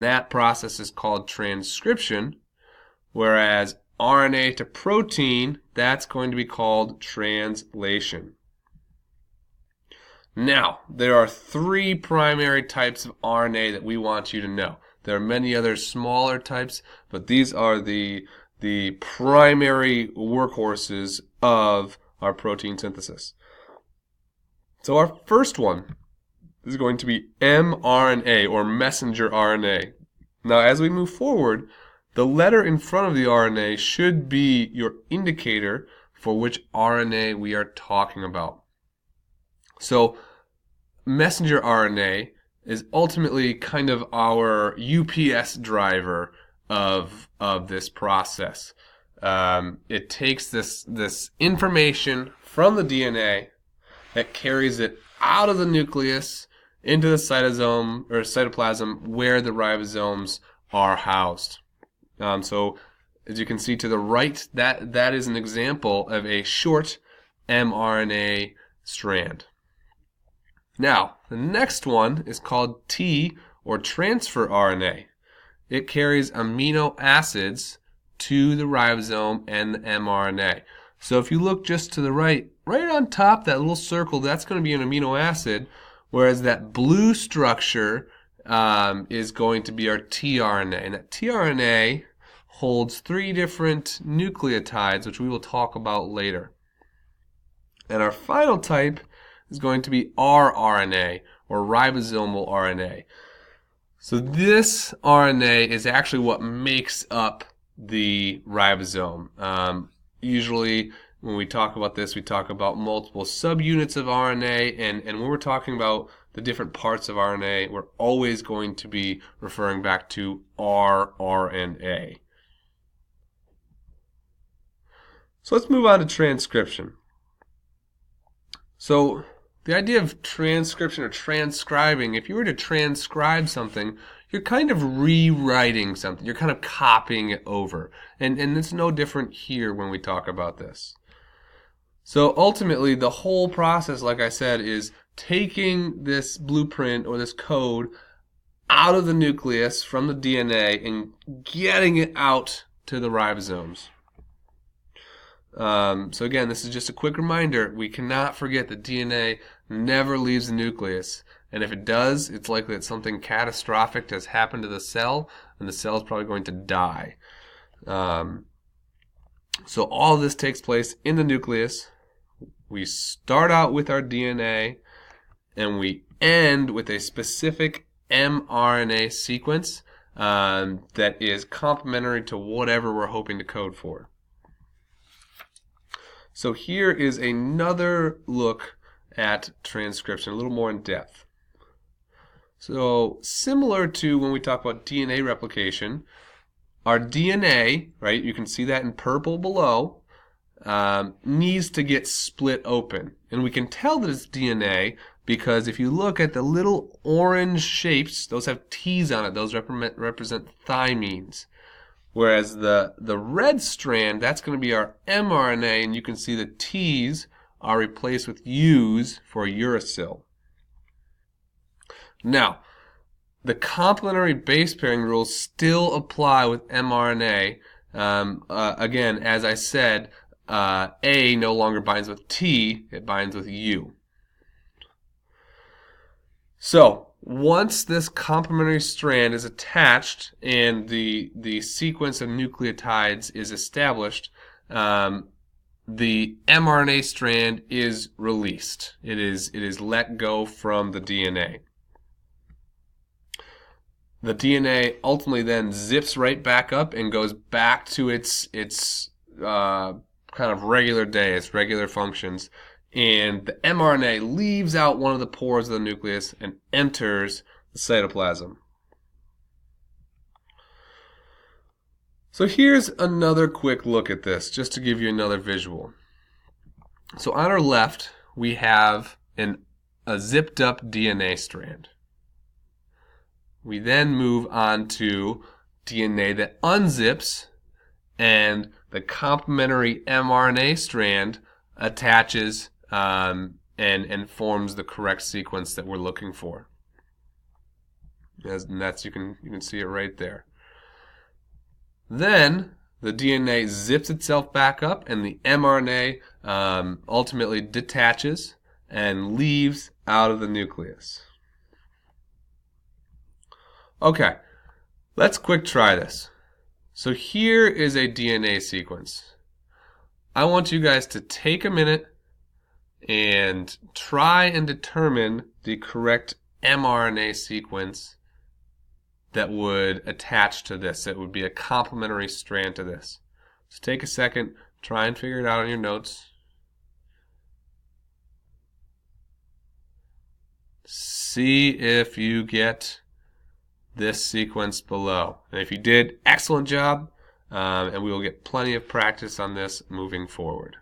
That process is called transcription, whereas RNA to protein, that's going to be called translation. Now, there are three primary types of RNA that we want you to know. There are many other smaller types, but these are the primary workhorses of our protein synthesis. So our first one is going to be mRNA, or messenger RNA. Now, as we move forward, the letter in front of the RNA should be your indicator for which RNA we are talking about. So, messenger RNA is ultimately kind of our UPS driver of this process. It takes this information from the DNA that carries it out of the nucleus into the cytosome or cytoplasm where the ribosomes are housed. So as you can see to the right, that is an example of a short mRNA strand. Now, the next one is called T, or transfer RNA. It carries amino acids to the ribosome and the mRNA. So if you look just to the right on top, that little circle, that's going to be an amino acid, whereas that blue structure is going to be our tRNA. And that tRNA holds 3 different nucleotides, which we will talk about later. And our final type is going to be rRNA, or ribosomal RNA. So this RNA is actually what makes up the ribosome. Usually when we talk about this, we talk about multiple subunits of RNA, and when we're talking about the different parts of RNA, we're always going to be referring back to rRNA. So let's move on to transcription. So the idea of transcription or transcribing, if you were to transcribe something, you're kind of rewriting something. You're kind of copying it over. And it's no different here when we talk about this. So ultimately, the whole process, like I said, is taking this blueprint or this code out of the nucleus from the DNA and getting it out to the ribosomes. So again, this is just a quick reminder. We cannot forget that DNA never leaves the nucleus. And if it does, it's likely that something catastrophic has happened to the cell, and the cell is probably going to die. So all of this takes place in the nucleus. We start out with our DNA, and we end with a specific mRNA sequence that is complementary to whatever we're hoping to code for. So here is another look at transcription, a little more in depth. So similar to when we talk about DNA replication, our DNA, right, you can see that in purple below, needs to get split open. And we can tell that it's DNA because if you look at the little orange shapes, those have T's on it. Those represent thymines. Whereas the red strand, that's going to be our mRNA, and you can see the T's are replaced with U's for uracil. Now, the complementary base pairing rules still apply with mRNA. Again, as I said, A no longer binds with T, it binds with U. So, once this complementary strand is attached and the sequence of nucleotides is established, the mRNA strand is released. It is let go from the DNA. The DNA ultimately then zips right back up and goes back to its kind of regular day, its regular functions. And the mRNA leaves out one of the pores of the nucleus and enters the cytoplasm. So here's another quick look at this, just to give you another visual. So on our left, we have a zipped up DNA strand. We then move on to DNA that unzips, and the complementary mRNA strand attaches and forms the correct sequence that we're looking for. And that's you can see it right there. Then the DNA zips itself back up, and the mRNA ultimately detaches and leaves out of the nucleus. Okay, let's quick try this. So here is a DNA sequence. I want you guys to take a minute and try and determine the correct mRNA sequence that would attach to this. It would be a complementary strand to this. So take a second, try and figure it out on your notes. See if you get this sequence below. And if you did, excellent job, and we will get plenty of practice on this moving forward.